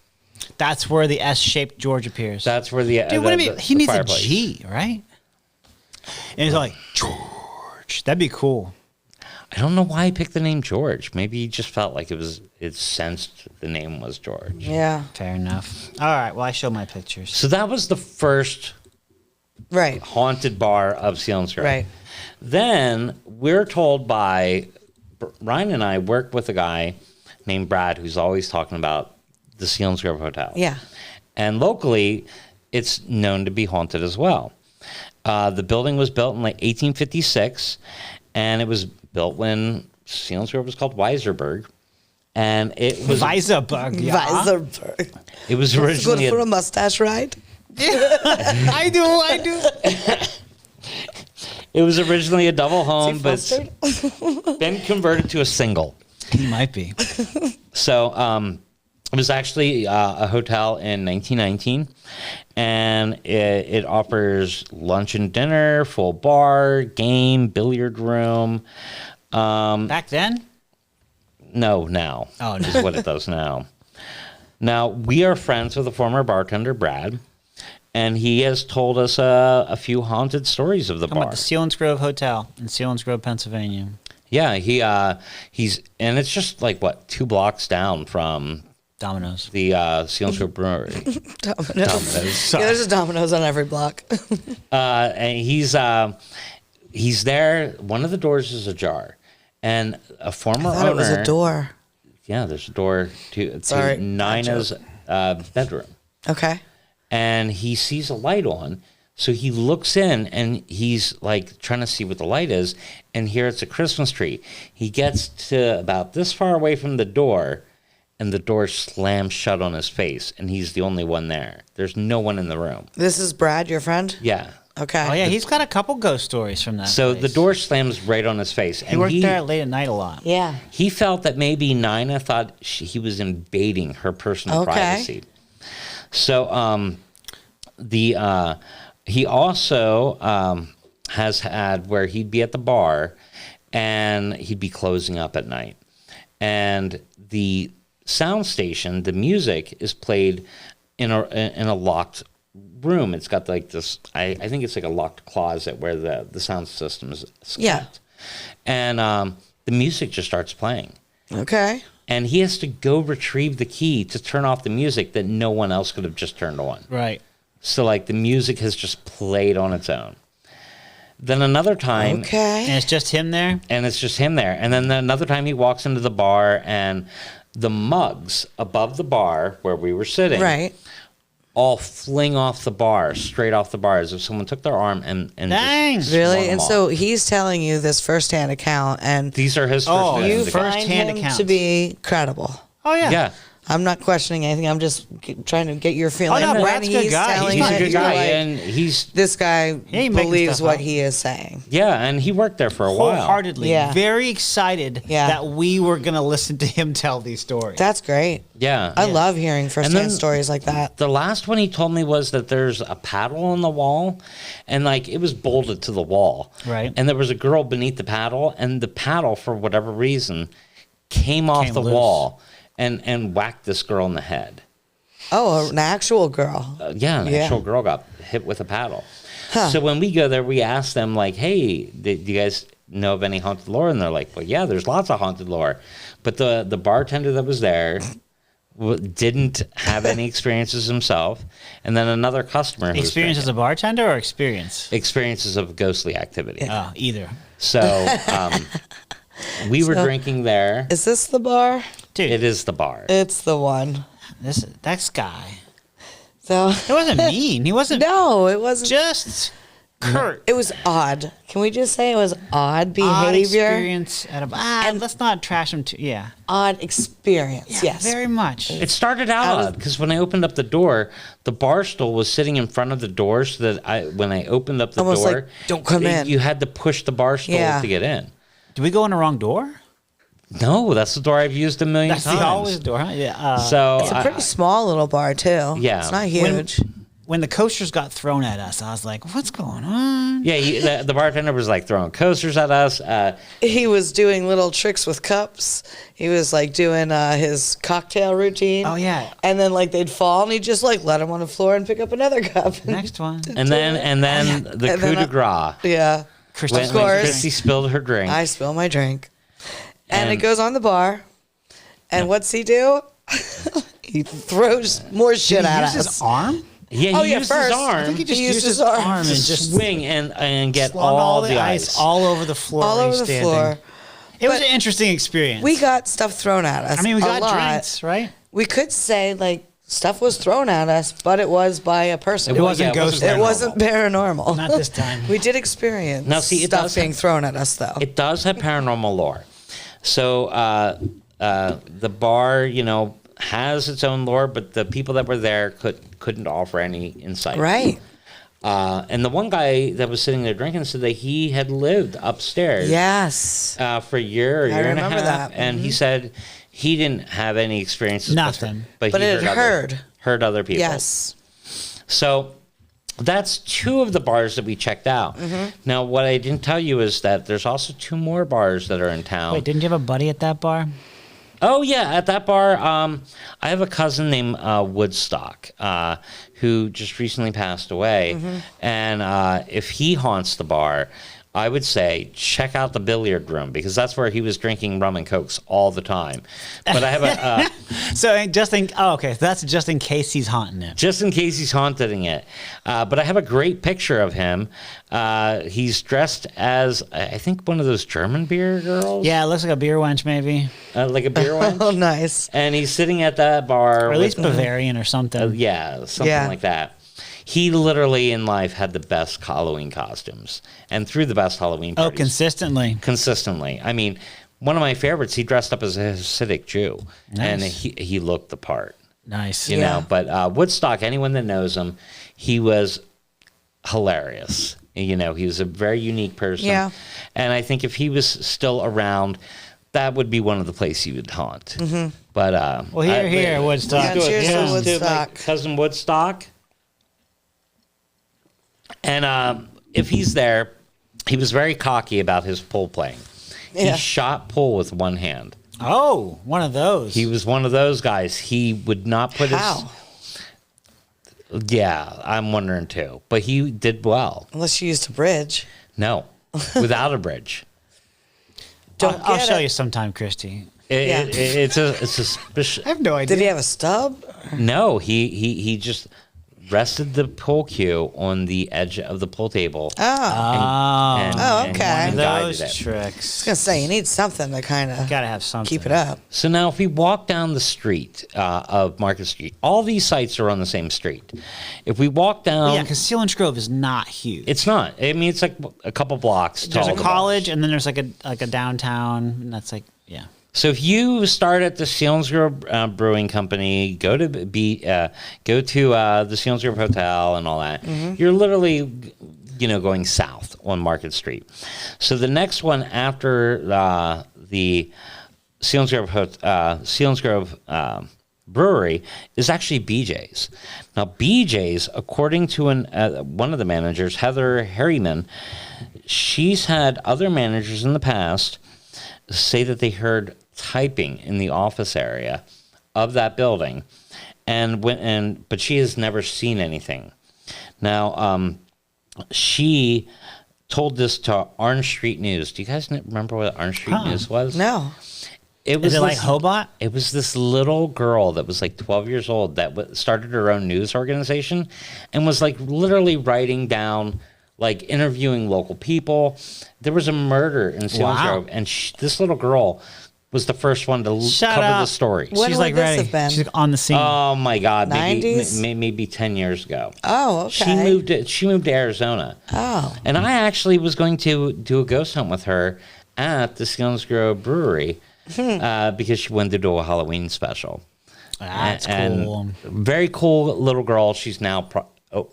That's where the S-shaped George appears. That's where the Dude, what do you mean? He needs fireplace. a G, right? And he's like, George. That'd be cool. I don't know why he picked the name George. Maybe he just felt like it sensed the name was George. Yeah. Fair enough. All right. Well, I show my pictures. So that was the first Right. haunted bar of Selinsgrove. Right. Then we're told by Ryan and I work with a guy named Brad who's always talking about the Selinsgrove Hotel. Yeah. And locally, it's known to be haunted as well. The building was built in like 1856, and it was built when Selinsgrove was called Weiserberg. And it was Weisserbug. Yeah. Weiserberg. it was Good originally for a mustache ride. I do. it was originally a double home, but Flustered? it's been converted to a single. He might be. So it was actually a hotel in 1919, and it offers lunch and dinner, full bar, game, billiard room. Back then? No, now. Oh, is what it does now. Now, we are friends with a former bartender, Brad, and he has told us a few haunted stories of the Talking bar. about the Selinsgrove Hotel in Selinsgrove, Pennsylvania. Yeah, he's and it's just like what 2 blocks down from Domino's. the Selinsgrove Brewery. Domino's. Yeah, there's a Domino's on every block. And he's there. One of the doors is ajar, and a former I thought owner. it was a door. Yeah, there's a door to Sorry, Nina's bedroom, Okay. and he sees a light on. So he looks in, and he's like trying to see what the light is, and here it's a Christmas tree. He gets to about this far away from the door, and the door slams shut on his face, and he's the only one there. There's no one in the room. This is Brad, your friend? Yeah. Okay. Oh, yeah. He's got a couple ghost stories from that So place. the door slams right on his face. He worked there late at night a lot. Yeah. He felt that maybe Nina thought he was invading her personal Okay. privacy. So he also has had where he'd be at the bar and he'd be closing up at night. And the sound station, the music is played in a locked room. It's got like this, I think it's like a locked closet where the sound system is kept. Yeah. And the music just starts playing. Okay. And he has to go retrieve the key to turn off the music that no one else could have just turned on. Right. So, like, the music has just played on its own. Then another time, And Okay. it's just him there? and it's just him there. And then another time he walks into the bar, and the mugs above the bar where we were sitting Right. all fling off the bar, straight off the bar, as if someone took their arm and Dang. just swung Really? them And off. so he's telling you this firsthand account, and These are his first Oh, names. you first find First-hand him accounts. to be credible. Oh, yeah. Yeah. I'm not questioning anything. I'm just trying to get your feeling. Oh, no, when Brad's a good guy. telling He's a it, good you're guy, like, and he's this guy He ain't making believes stuff what up. he is saying. and he worked there for a while. Wholeheartedly. Yeah. Very excited Yeah. that we were going to listen to him tell these stories. That's great. Yeah, I love hearing then- firsthand stories like that. The last one he told me was that there's a paddle on the wall, and like it was bolted to the wall. Right. And there was a girl beneath the paddle, and the paddle, for whatever reason, came off the loose. wall and whacked this girl in the head. Oh, an actual girl. An Yeah. actual girl got hit with a paddle. Huh. So when we go there, we ask them like, "Hey, do you guys know of any haunted lore?" And they're like, "Well, yeah, there's lots of haunted lore," but the bartender that was there didn't have any experiences himself, and then another customer who was Experience as a bartender or experience? experiences of ghostly activity. Oh, either. So we were drinking there. Is this the bar? Dude, It is the bar. It's the one. that guy. So It wasn't mean. He wasn't. no, it wasn't. Just curt. It was odd. Can we just say it was odd Odd behavior? experience at a and let's not trash him too. Yeah. Odd experience. yes. Very much. It started out odd because when I opened up the door, the bar stool was sitting in front of the door, so that when I opened up the Almost door, like, "Don't come in." You had to push the bar stool Yeah. to get in. Did we go in the wrong door? No, that's the door I've used a million That's times. the always door. Huh? Yeah. So It's a pretty small little bar too. Yeah. It's not huge. When the coasters got thrown at us, I was like, "What's going on?" yeah, the bartender was like throwing coasters at us. He was doing little tricks with cups. He was like doing his cocktail routine. Oh, yeah. And then like they'd fall and he'd just like let him on the floor and pick up another cup. Next one. And then the And coup then de grace. Yeah. Christy, When, Of when course. Christy spilled her drink. I spill my drink. And it And- goes on the bar. And what's he do? He throws more shit at Use us. his arm. Yeah, Oh, he yeah, used first. his I arm think he just used used his his arm arm and to just swing and get slung all the ice. all over the floor. all where over he's the standing. floor. It was But an interesting experience. We got stuff thrown at us. I mean, we a got lot. drinks, right? We could say like stuff was thrown at us, but it was by a person. It wasn't ghost. It wasn't paranormal. Not this time. We did experience Now, see, it stuff does being have- thrown at us, though. It does have paranormal lore. So the bar, has its own lore, but the people that were there couldn't offer any insight. Right. And the one guy that was sitting there drinking said that he had lived upstairs. Yes. For a year or I year and a remember half, that. and he said he didn't have any experiences. Nothing. But But he it heard. heard other people. Yes. So that's two of the bars that we checked out. Mm-hmm. Now, what I didn't tell you is that there's also two more bars that are in town. Wait, didn't you have a buddy at that bar? Oh yeah, at that bar, I have a cousin named Woodstock who just recently passed away, and if he haunts the bar, I would say check out the billiard room because that's where he was drinking rum and cokes all the time. But I have a So that's just in case he's haunting it. just in case he's haunting it. But I have a great picture of him. He's dressed as I think one of those German beer girls. Yeah, it looks like a beer wench, maybe, Like a beer wench. Oh, nice. And he's sitting at that bar. or at least with- Bavarian or something. Yeah, something Yeah. like that. He literally in life had the best Halloween costumes and threw the best Halloween Oh, parties. consistently. I mean, one of my favorites, he dressed up as a Hasidic Jew, and Nice. he looked the part, Nice. you know. But Woodstock, anyone that knows him, he was hilarious. You know, he was a very unique person. Yeah. And I think if he was still around, that would be one of the places he would haunt. Mm-hmm. But Well, here, Woodstock. Yeah, cheers to to my Woodstock. cousin Woodstock. And if he's there, he was very cocky about his pool playing. Yeah. He shot pool with one hand. Oh, one of those. He was one of those guys. He would not put How? his. Yeah, I'm wondering too. But he did well. Unless you used a bridge. No, without a bridge. I'll get show it. you sometime, Christy. Yeah. It's a suspicious. I have no idea. Did he have a stub? No, he just rested the pool cue on the edge of the pool table. Oh. I Oh, okay. and guided those it. tricks. was going to say, you need something to kind of Gotta have something. keep it up. So now, if we walk down the street of Market Street, all these sites are on the same street. If we walk down, Yeah, because Selinsgrove is not huge. it's not. I mean, it's like a couple blocks. There's to a all the college, bars. and then there's like a downtown, and that's like So if you start at the Selinsgrove Brewing Company, go to the Selinsgrove Hotel and all that, you're literally, going south on Market Street. So the next one after the Selinsgrove Brewery is actually BJ's. Now BJ's, according to one of the managers, Heather Harriman, she's had other managers in the past say that they heard typing in the office area of that building, but she has never seen anything. Now, she told this to Orange Street News. Do you guys remember what Orange Street News was? No. It was Is it like Hobart? It was this little girl that was like 12 years old that started her own news organization and was like literally writing down, like interviewing local people. There was a murder in Selinsgrove, and this little girl was the first one to Shut cover up. the story. When She's would like this ready. have been? She's on the scene. Oh my God! 90s? Maybe 10 years ago. Oh, okay. She moved to Arizona. Oh. And I actually was going to do a ghost hunt with her at the Selinsgrove Brewery because she wanted to do a Halloween special. That's And cool. very cool little girl. She's now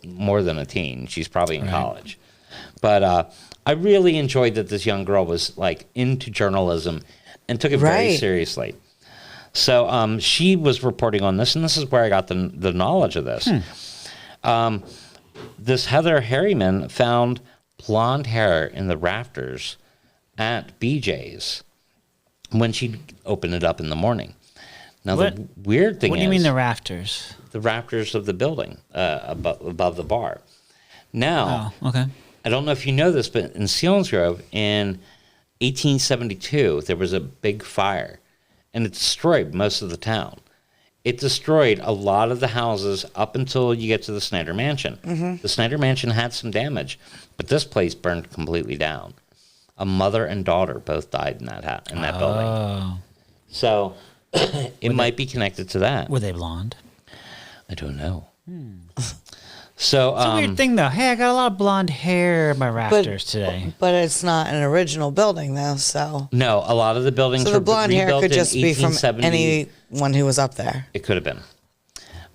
more than a teen. She's probably in college. But I really enjoyed that this young girl was like into journalism and took it very seriously. So she was reporting on this, and this is where I got the knowledge of this. This Heather Harriman found blonde hair in the rafters at BJ's when she opened it up in the morning. Now, the weird thing is... What do you mean the rafters? The rafters of the building above the bar. Now, okay. I don't know if you know this, but in Selinsgrove in 1872, there was a big fire, and it destroyed most of the town. It destroyed a lot of the houses up until you get to the Snyder Mansion. The Snyder Mansion had some damage, but this place burned completely down. A mother and daughter both died in that building. So it might be connected to that. Were they blonde? I don't know. So It's a weird thing, though. Hey, I got a lot of blonde hair in my rafters today. But it's not an original building, though, so... No, a lot of the buildings So were the blonde hair rebuilt could in just be from 1870. anyone who was up there. It could have been.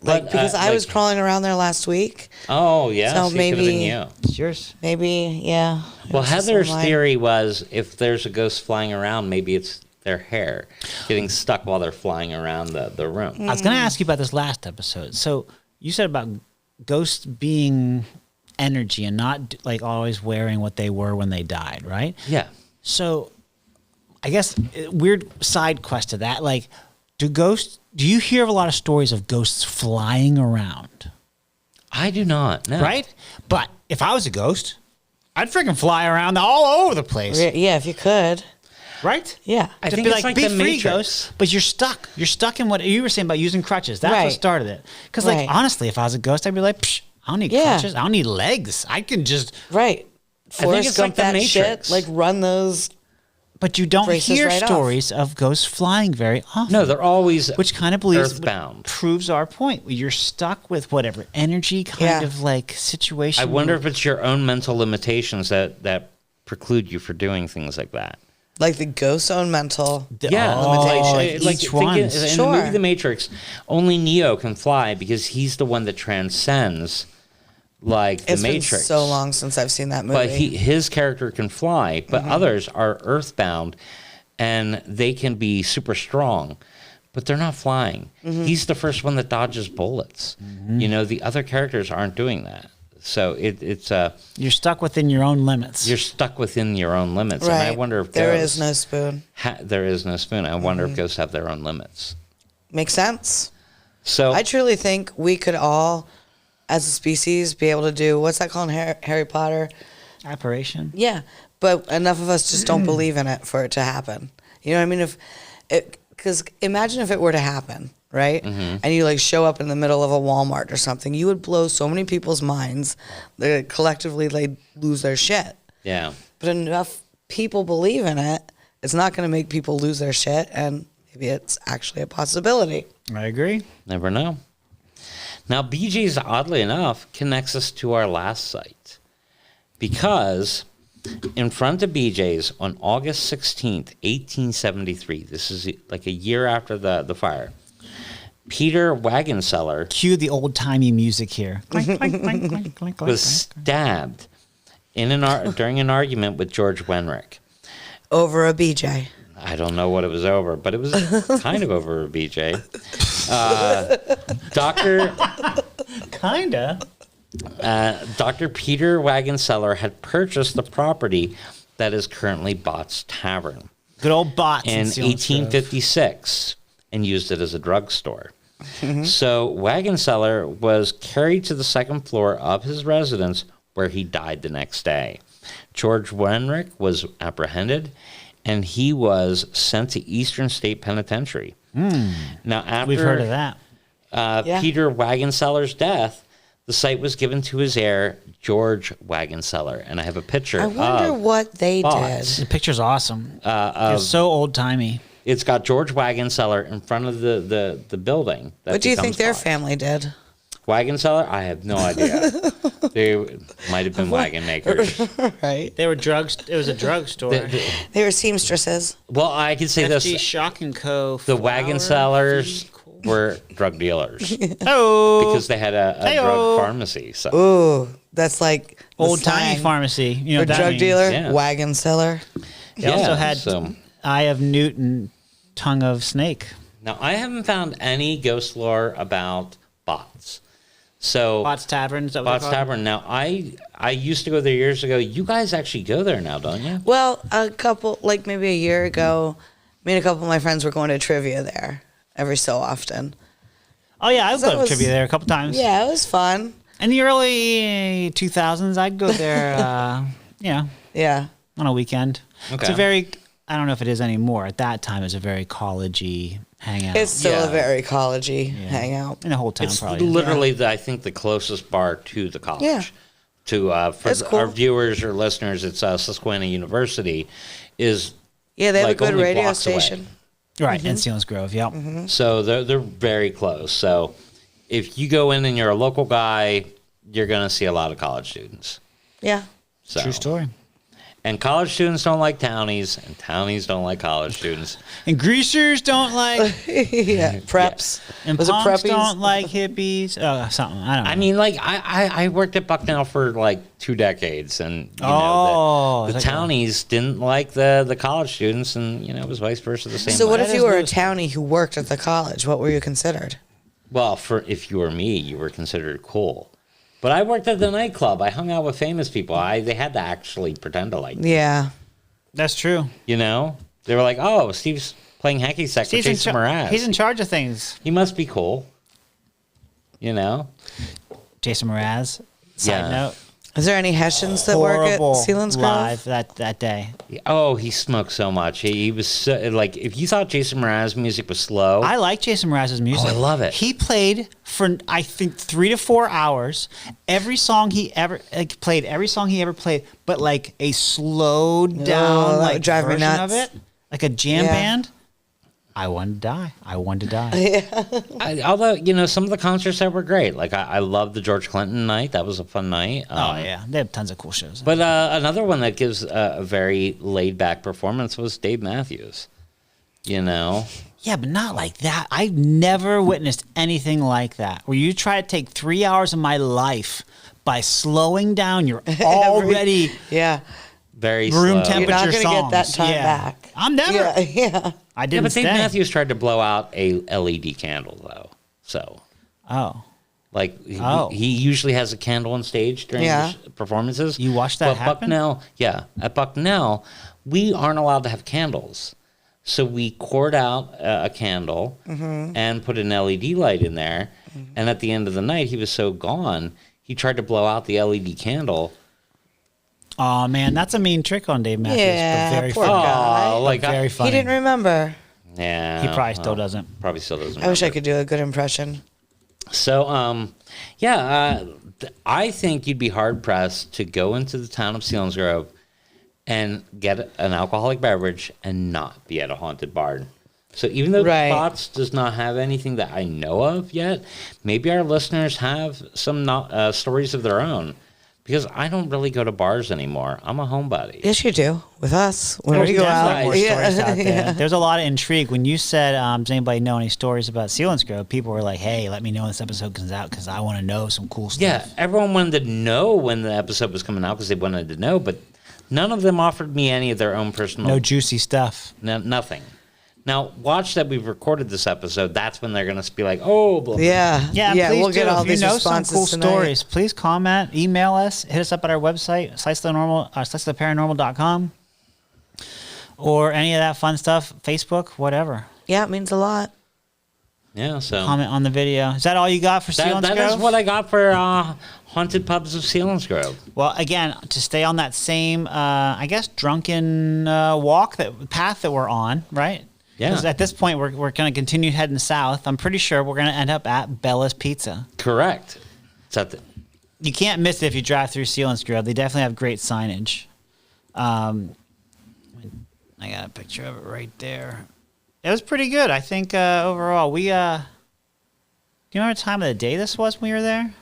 Like, because I was crawling around there last week. Oh, yeah. So it could have been maybe- you. It's yours. Maybe, yeah. it Well, was just Heather's online. theory was if there's a ghost flying around, maybe it's their hair getting stuck while they're flying around the room. I was going to ask you about this last episode. So you said about ghosts being energy and not like always wearing what they were when they died, right? Yeah. So I guess weird side quest to that. Like, do you hear of a lot of stories of ghosts flying around? I do not. No. Right? But if I was a ghost, I'd freaking fly around all over the place. Yeah, if you could. Right? Yeah. I To think be it's like be the free, Matrix. ghost, but you're stuck. You're stuck in what you were saying about using crutches. That's what Right. started it. Because, like, Right. honestly, if I was a ghost, I'd be like, Psh, I don't need crutches. I don't need legs. I can just. Right. think Forrest it's like Gump the that Matrix. shit. Like, run those... But you don't Braces hear right off. stories of ghosts flying very often. No, they're always which kind of believes earthbound. proves our point. You're stuck with whatever energy kind of like situation. I wonder if it's your own mental limitations that preclude you for doing things like that. Like the ghost's own mental... Yeah, limitation. like each think one. in the Sure. movie The Matrix, only Neo can fly because he's the one that transcends like the It's been Matrix. so long since I've seen that movie. But his character can fly, but others are earthbound, and they can be super strong, but they're not flying. He's the first one that dodges bullets. You know, the other characters aren't doing that. So it's you're stuck within your own limits. you're stuck within your own limits. right. And I wonder if there ghosts is no spoon. there is no spoon. I wonder if ghosts have their own limits. Makes sense. So I truly think we could all, as a species, be able to do... What's that called in Harry Potter? Apparition. Yeah. But enough of us just don't believe in it for it to happen. You know what I mean? Because imagine if it were to happen, right? And you like show up in the middle of a Walmart or something. You would blow so many people's minds that collectively they'd lose their shit. yeah. But enough people believe in it, it's not going to make people lose their shit, and maybe it's actually a possibility. I agree. Never know. Now, BJ's, oddly enough, connects us to our last site. Because in front of BJ's on August 16th, 1873, this is like a year after the fire, Peter Wagenseller Cue the old-timey music here. Clink, clink, clink, clink, clink, was clink. stabbed during an argument with George Wenrick. Over a BJ. I don't know what it was over, but it was kind of over a BJ. Dr. Peter Wagenseller had purchased the property that is currently Bott's Tavern Good old bots. in Selinsgrove. 1856 and used it as a drugstore. So Wagenseller was carried to the second floor of his residence where he died the next day. George Wenrick was apprehended and he was sent to Eastern State Penitentiary. Now, after We've heard of that. Yeah. Peter Wagenseller's death, the site was given to his heir, George Wagenseller. And I have a picture I wonder of what they Bott. did. The picture's awesome. It's so old-timey. It's got George Wagon Cellar in front of the building. What do you think their family did? Wagon Cellar? I have no idea. They might have been wagon makers. Right. They were drugs. It was a drugstore. They were seamstresses. Well, I can say FG this. Shock and Co. The wagon sellers were drug dealers Oh, because they had a drug pharmacy. So Ooh, that's like the old timey slang pharmacy. You know for what that drug means. dealer, Yeah. wagon seller. They also Yeah, had so- Eye of Newt and Tongue of Snake. Now, I haven't found any ghost lore about Bots. So Bots Tavern. Is that what Bots they're called? Tavern. Now, I used to go there years ago. You guys actually go there now, don't you? Well, a couple, like maybe a year ago, me and a couple of my friends were going to trivia there every so often. Oh yeah, I've So gone it to was- trivia there a couple times. Yeah, it was fun. In the early 2000s, I'd go there. Yeah. On a weekend. It's Okay. a very. I don't know if it is anymore. At that time, it was a very collegey hangout. It's still Yeah. a very collegey hangout. in the whole town, It's probably. literally, I think, the closest bar to the college. Yeah. For That's cool. our viewers or listeners, it's Susquehanna University. Is Yeah, they have like a good only radio blocks away. station. Right, in Selinsgrove. Yep. So they're very close. So if you go in and you're a local guy, you're going to see a lot of college students. Yeah. So. True story. And college students don't like townies, and townies don't like college students. And greasers don't like, Yeah. Preps. and Was it punks preppies? don't like hippies. Something. I don't know. I mean, like I worked at Bucknell for like 2 decades, and you Oh, know the it's like a- townies didn't like the college students, and it was vice versa the same. So what way. if you were a townie who worked at the college? What were you considered? Well, if you were me, you were considered cool. But I worked at the nightclub. I hung out with famous people. They had to actually pretend to like me. Yeah. That's true. You know, they were like, "Oh, Steve's playing hacky sack with Jason Mraz. He's in charge of things. He must be cool." You know. Jason Mraz. Side Yeah. note. Is there any Hessians that work at Horrible Selinsgrove? live that day. Oh, he smoked so much. He was so, like, if you thought Jason Mraz music was slow, I like Jason Mraz's music. I love it. He played for I think 3 to 4 hours. Every song he ever played, but like a slowed down that like would drive me version nuts. of it, like a jam Yeah. band. I wanted to die. although some of the concerts that were great. Like I love the George Clinton night. That was a fun night. Oh yeah, they have tons of cool shows. But another one that gives a very laid back performance was Dave Matthews. Yeah, but not like that. I've never witnessed anything like that. Where you try to take 3 hours of my life by slowing down your already Yeah. very room slow. temperature You're not gonna songs. get that time Yeah. back. I'm never. Yeah. Yeah. I Yeah, didn't but Dave stay. Matthews tried to blow out a LED candle though. So Oh, like Oh. he usually has a candle on stage during Yeah. his performances. You watched that But happen? at Bucknell, we aren't allowed to have candles. So we poured out a candle and put an LED light in there. And at the end of the night, he was so gone, he tried to blow out the LED candle. oh man, that's a mean trick on Dave Matthews. Yeah, but very poor funny. guy. Oh, like Very funny. He didn't remember. yeah, He probably still doesn't. Probably still doesn't. I wish I remember. could do a good impression. So, I think you'd be hard pressed to go into the town of Selinsgrove and get an alcoholic beverage and not be at a haunted barn. So even though Right. Spots does not have anything that I know of yet, maybe our listeners have some stories of their own. Because I don't really go to bars anymore. I'm a homebody. Yes, you do. With us. When There's we go definitely out. more stories out there. Yeah. There's a lot of intrigue. When you said, does anybody know any stories about Selinsgrove? People were like, hey, let me know when this episode comes out because I want to know some cool stuff. Yeah, everyone wanted to know when the episode was coming out because they wanted to know, but none of them offered me any of their own personal... No juicy stuff. nothing. Now, watch that we've recorded this episode. That's when they're going to be like, oh, blah, blah. Yeah. Yeah, please we'll get do. all If you these know some responses cool tonight. stories, please comment, email us, hit us up at our website, slicetheparanormal.com, or any of that fun stuff, Facebook, whatever. Yeah, it means a lot. Yeah, so... Comment on the video. Is that all you got for Selinsgrove? That is what I got for Haunted Pubs of Selinsgrove. Well, again, to stay on that same, I guess, drunken path that we're on, right? Yeah. Because at this point, we're going to continue heading south. I'm pretty sure we're going to end up at Bella's Pizza. Correct. It's at the... You can't miss it if you drive through Selinsgrove. They definitely have great signage. I got a picture of it right there. It was pretty good. I think overall do you remember the time of the day this was when we were there?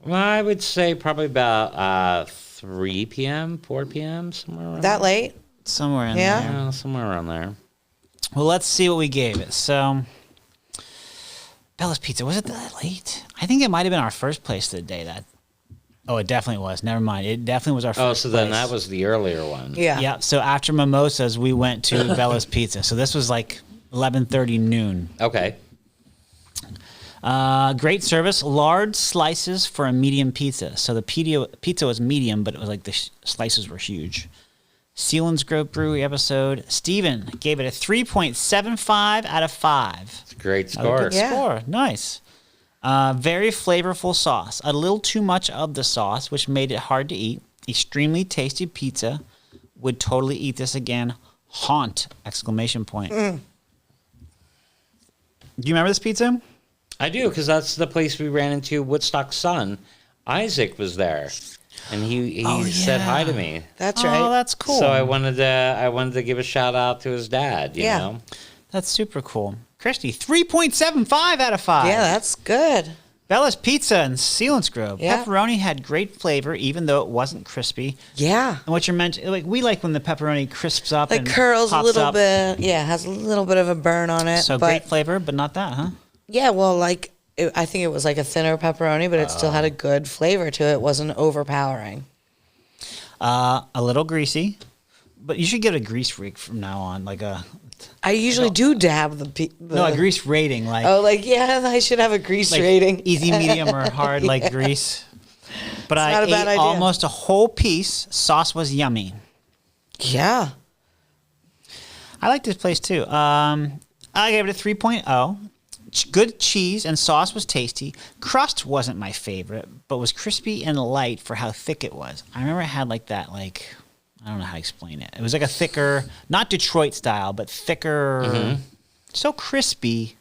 Well, I would say probably about 3 p.m., 4 p.m., somewhere around That late? Somewhere in there. Yeah, somewhere around there. Well, let's see what we gave it. So, Bella's Pizza, was it that late? I think it might have been our first place of the day. Oh, it definitely was. Never mind. It definitely was our first Oh, so then place. that was the earlier one. Yeah. Yeah, so after mimosas, we went to Bella's Pizza. So this was like 11:30 noon. Okay. Great service, large slices for a medium pizza. So the pizza was medium, but it was like the slices were huge. Selinsgrove Brewery episode. Steven gave it a 3.75 out of 5. It's a great Good score. Yeah. score. Nice. Very flavorful sauce. A little too much of the sauce, which made it hard to eat. Extremely tasty pizza. Would totally eat this again. Haunt! Exclamation point. Do you remember this pizza? I do, because that's the place we ran into Woodstock's son. Isaac was there, and he said hi to me. That's Oh, right. that's cool. So I wanted to give a shout out to his dad. You know. That's super cool. Christy, 3.75 out of 5. Yeah, that's good. Bella's Pizza in Selinsgrove. Yeah. Pepperoni had great flavor, even though it wasn't crispy. Yeah. And what you're meant, like we like when the pepperoni crisps up Like and curls a pops little up. bit. Yeah, has a little bit of a burn on it. So but great flavor, but not that, huh? yeah, well, like I think it was like a thinner pepperoni, but it still had a good flavor to it. It wasn't overpowering. A little greasy, but you should get a grease freak from now on, like a I usually do dab the no a grease rating, like Oh, like yeah, I should have a grease like rating. easy, medium, or hard, like grease. But I not a ate bad idea. almost a whole piece. Sauce was yummy. Yeah. I like this place too. I gave it a 3.0. Good cheese and sauce was tasty. Crust wasn't my favorite, but was crispy and light for how thick it was. I remember it had like that, like, I don't know how to explain it. It was like a thicker, not Detroit style, but thicker, so crispy.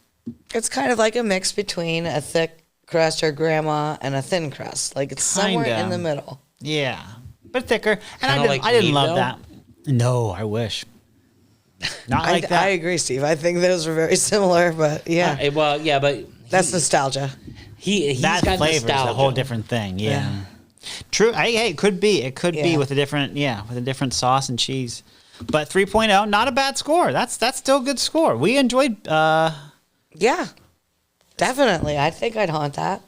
It's kind of like a mix between a thick crust or grandma and a thin crust. Like it's somewhere Kinda. in the middle. Yeah, but thicker. And Kinda like I didn't love Meadville? that. No, I wish. Not like that. I agree, Steve. I think those were very similar, but yeah. Well, yeah, but That's nostalgia. he's That got flavor is nostalgia. a whole different thing. Yeah. True. Hey, it could be. It could be Yeah. with a different sauce and cheese. But 3.0, not a bad score. That's still a good score. We enjoyed Yeah. Definitely. I think I'd haunt that.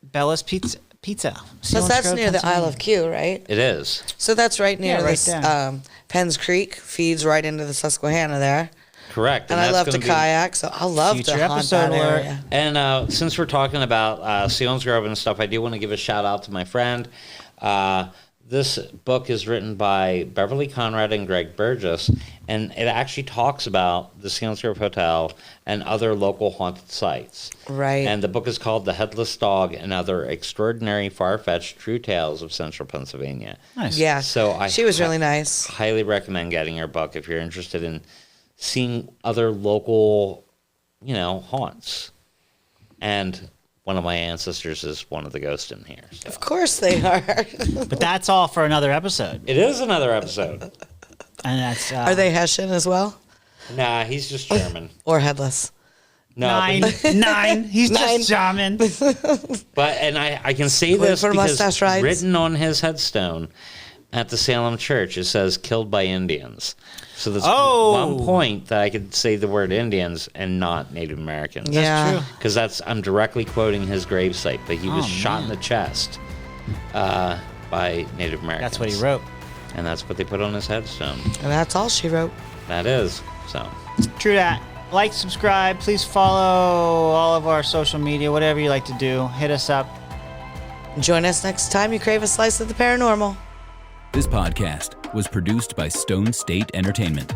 Bella's Pizza. Because that's near the Isle of Q, right? It is. So that's right near Yeah, right this. there. Penns Creek feeds right into the Susquehanna there. Correct. And I that's love to gonna be- kayak, so I love Future to haunt episode that alert. area. And since we're talking about Selinsgrove and stuff, I do want to give a shout out to my friend. This book is written by Beverly Conrad and Greg Burgess, and it actually talks about the Selinsgrove Hotel and other local haunted sites. Right. And the book is called The Headless Dog and Other Extraordinary Far-Fetched True Tales of Central Pennsylvania. Nice. Yeah. So she was really nice. Highly recommend getting her book if you're interested in seeing other local, haunts. And one of my ancestors is one of the ghosts in here. So. Of course they are. But that's all for another episode. It is another episode. And that's Are they Hessian as well? Nah, he's just German. Or headless? No, nine. He's Nine. just German. but I can say Wait this for because mustache rides. written on his headstone at the Salem Church, it says "killed by Indians." So there's one point that I could say the word Indians and not Native Americans. Yeah. true. Because I'm directly quoting his gravesite, but he was shot in the chest by Native Americans. That's what he wrote. And that's what they put on his headstone. And that's all she wrote. That is. So, True that. Like, subscribe. Please follow all of our social media, whatever you like to do. Hit us up. Join us next time you crave a slice of the paranormal. This podcast was produced by Stone State Entertainment.